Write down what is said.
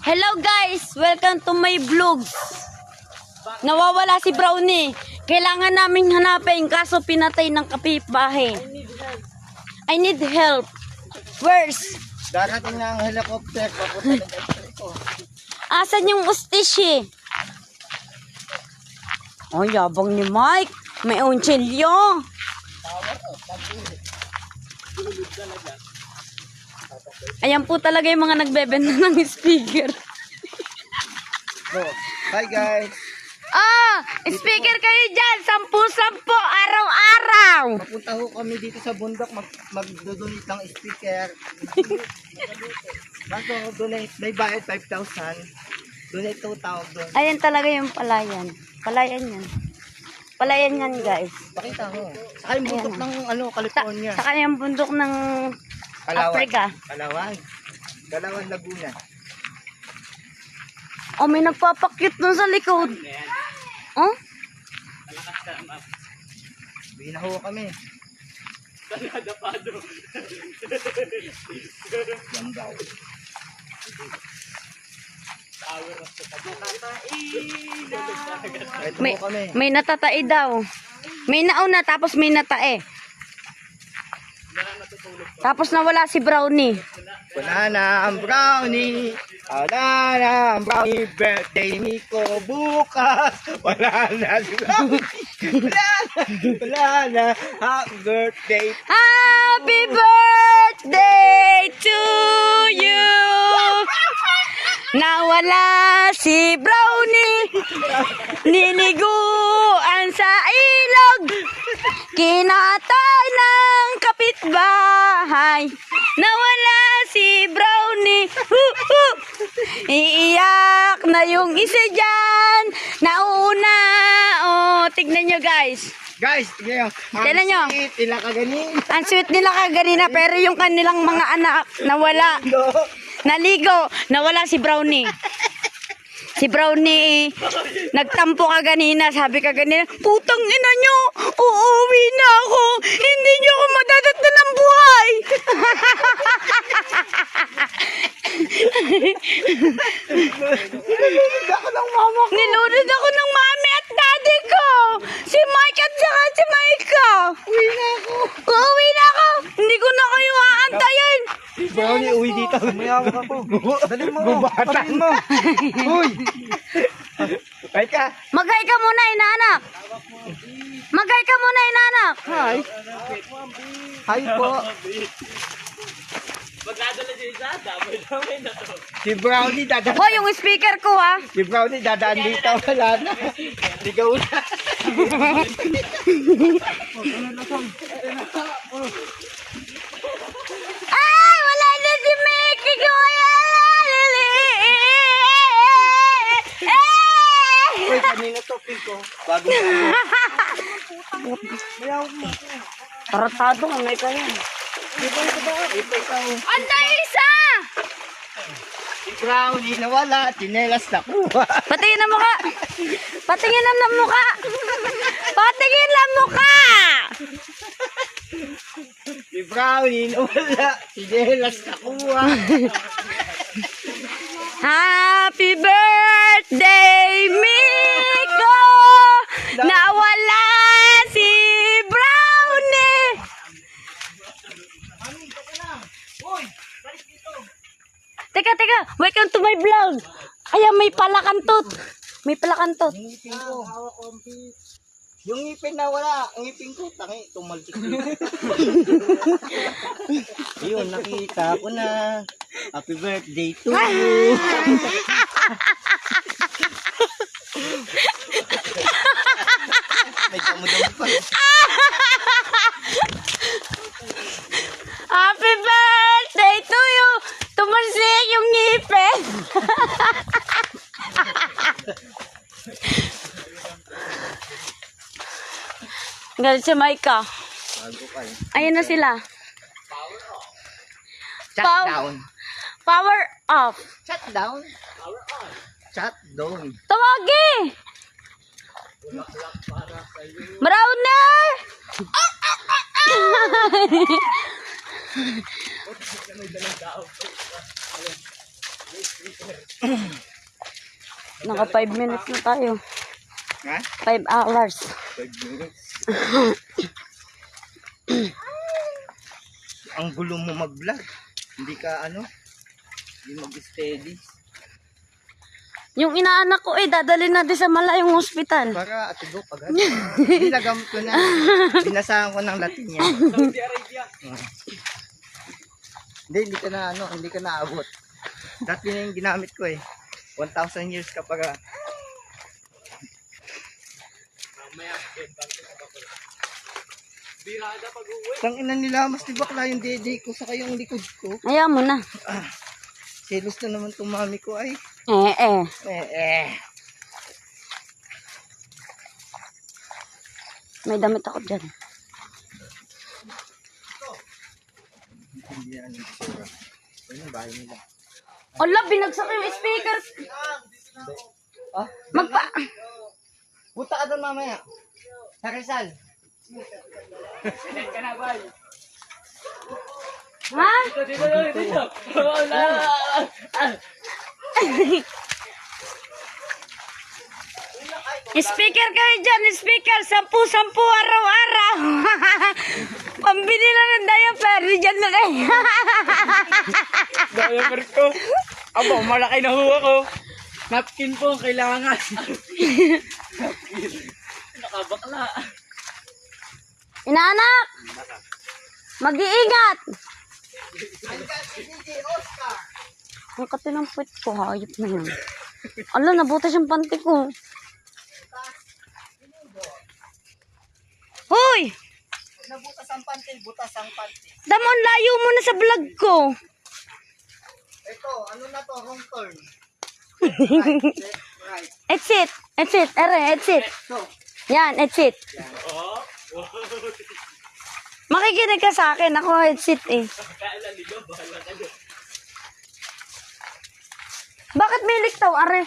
Hello guys! Welcome to my vlog. Nawawala si Brownie. Kailangan namin hanapin kaso pinatay ng kapitbahay. I need help. Where's? Darating na ang helicopter. Papunta ng ko. Asan yung ustisye? Oh, yabang ni Mike. May unchelyo. Ayan po talaga yung mga nagbebenta ng speaker. Hi guys. Speaker kayo dyan. 10-10 araw-araw. Papunta ho kami dito sa bundok. Mag-donate ng speaker. Kaso donate. May bayad 5,000. Donate 2,000 doon. Ayan talaga yung palayan. Palayan yan. Palayan yan guys. Pakita ho. Saka yung bundok ng California. Saka yung bundok ng Palawan. Africa. Palawan, Laguna. Oh, may nagpapakyut dun sa likod. Oh? Bihina ho kami. Yan daw. May natatae daw. May nauna tapos may natae. Tapos nawala si Brownie. Wala na ang Brownie. Wala na ang Brownie. Birthday ni ko bukas. Wala na si Brownie. Wala na. Happy birthday. Happy birthday to you. Nawala si Brownie. Niliguan sa ilog. Kinatay ng kapitbahay. Nawala si Brownie. Iiyak na yung isa dyan. Nauna. Oh, tignan nyo guys. Guys, tignan Tignan nyo. nila kaganin. Ang sweet nila kaganina pero yung kanilang mga anak nawala. Naligo. Nawala si Brownie. Si Brownie nagtampo kaganina. Sabi kaganina, putang ina nyo. Uuwi na ako. Hindi nyo ako madadatnan ng buhay. Nilunod ako ng mami at daddy ko. Si Mike at saka si Micah. Uwi na ako. Uuwi na ako. Hindi ko na kayo aantayin. Brownie, uwi dito. Mayawak ako. Dali mo. Bubatan mo. Uy. Ay ka. Magay ka muna, inaanak. Magay ka muna, inaanak. Hi. Hi po. Si Brownie dadaan. Hoy, yung speaker ko ha. Si Brownie dadaan dito. Wala na. Ligaw na. Ay, wala na si Mickey ko. Uy, kanina to ko. Bago mayawak mo. Taratado ka, may kaya. Anda isa! Si Brownie nawala. Tinelas na kuha. Patingin na mukha. Patingin na mukha. Patingin na mukha. Si Brownie nawala. Tinelas na kuha. Happy birthday, Miko! Nawala si Brownie! Teka, welcome to my vlog. Ayan, may palakantot. May palakantot. Yung ngipin ko. Yung ngipin na wala. Ang ngipin ko, tangi, tumalsik dito. Ayun, nakita ko na. Happy birthday to you. May damo-damo pa. Happy birthday to you! Tumalsik yung ngipin. Galit si Micah. Bago ka eh. Ayun na sila. Shut down. Power off. Shut down. Shut down. Tawagi! Browner! Naka 5 minutes na tayo. Ha? 5 hours. 5 minutes. Ang gulo mo mag-vlog. Hindi ka hindi mag-steady. Yung inaanak ko dadalhin natin sa malayong hospital. Para atigo agad. Nilagamot ko na. Binasahan ko ng Latin niya. Saudi Arabia. Hindi ka na hindi ka naabot. Dati na yung ginamit ko 1,000 years ka para. Tangina nila, mas di bakla yung dede ko sa kayong likod ko. Ayaw mo na. Selos na naman itong mami ko ay. May damit ako dyan. Hindi yan. Ayun yung bahay nila. Ala, binagsak yung speaker. Ah? Magpa... Buta ka doon mamaya. Sa Rizal. Ha? Speaker kayo dyan, speaker. 10-10 araw-araw. Pambili na ng diaper. Dyan na rin. Diaper ko. Aba, malaki na huwa ko. Napkin po ang kailangan. Napkin. Nakabakla. Inaanak! Mag-iingat! Ang katinang puwit ko, hayop na yan. Ala, nabutas yung panty ko. Hoy! Nabutas ang panty, butas ang panty. Damon, layo mo na sa vlog ko. Ito, na to, wrong turn. Right. It's it. It's it. Ere, it's it. So, Yan, it's it. Makikinig ka sa akin. Ako, it's it eh. Bakit may liktaw, are?